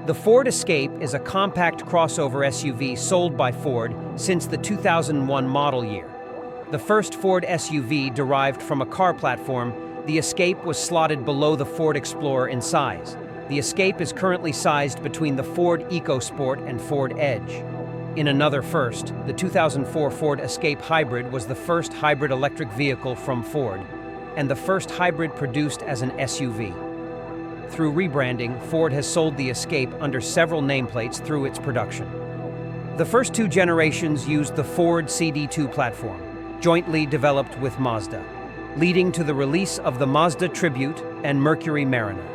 The Ford Escape is a compact crossover SUV sold by Ford since the 2001 model year. The first Ford SUV derived from a car platform, the Escape was slotted below the Ford Explorer in size. The Escape is currently sized between the Ford EcoSport and Ford Edge. In another first, the 2004 Ford Escape Hybrid was the first hybrid electric vehicle from Ford, and the first hybrid produced as an SUV. Through rebranding, Ford has sold the Escape under several nameplates through its production. The first two generations used the Ford CD2 platform, jointly developed with Mazda, leading to the release of the Mazda Tribute and Mercury Mariner.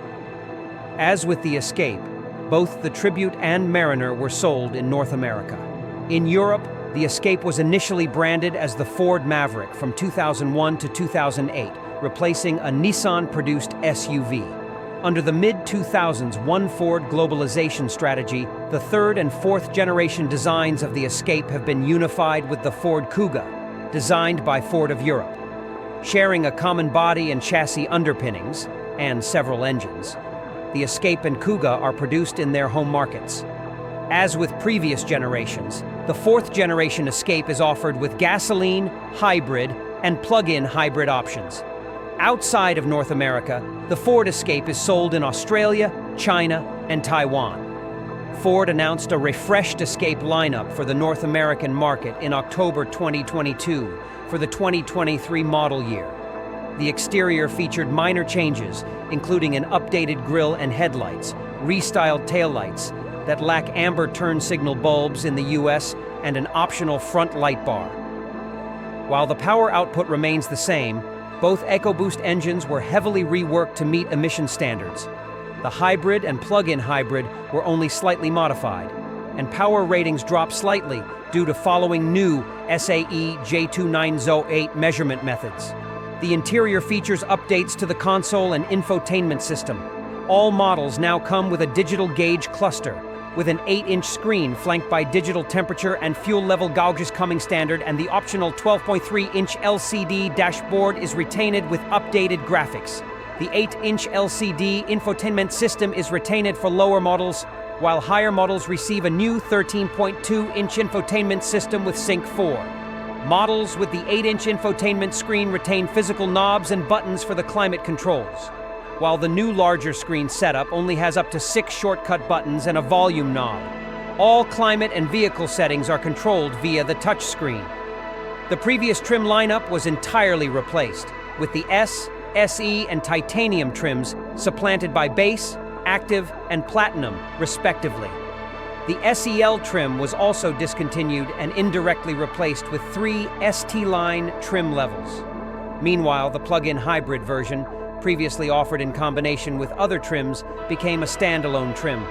As with the Escape, both the Tribute and Mariner were sold in North America. In Europe, the Escape was initially branded as the Ford Maverick from 2001 to 2008, replacing a Nissan-produced SUV. Under the mid-2000s One Ford globalization strategy, the third and fourth generation designs of the Escape have been unified with the Ford Kuga, designed by Ford of Europe. Sharing a common body and chassis underpinnings, and several engines, the Escape and Kuga are produced in their home markets. As with previous generations, the fourth generation Escape is offered with gasoline, hybrid, and plug-in hybrid options. Outside of North America, the Ford Escape is sold in Australia, China, and Taiwan. Ford announced a refreshed Escape lineup for the North American market in October 2022 for the 2023 model year. The exterior featured minor changes, including an updated grille and headlights, restyled taillights that lack amber turn signal bulbs in the US, and an optional front light bar. While the power output remains the same, both EcoBoost engines were heavily reworked to meet emission standards. The hybrid and plug-in hybrid were only slightly modified, and power ratings dropped slightly due to following new SAE J2908 measurement methods. The interior features updates to the console and infotainment system. All models now come with a digital gauge cluster, with an 8-inch screen flanked by digital temperature and fuel level gauges coming standard, and the optional 12.3-inch LCD dashboard is retained with updated graphics. The 8-inch LCD infotainment system is retained for lower models, while higher models receive a new 13.2-inch infotainment system with Sync 4. Models with the 8-inch infotainment screen retain physical knobs and buttons for the climate controls, while the new larger screen setup only has up to 6 shortcut buttons and a volume knob. All climate and vehicle settings are controlled via the touchscreen. The previous trim lineup was entirely replaced, with the S, SE, and Titanium trims supplanted by Base, Active, and Platinum, respectively. The SEL trim was also discontinued and indirectly replaced with 3 ST-line trim levels. Meanwhile, the plug-in hybrid version, previously offered in combination with other trims, became a standalone trim.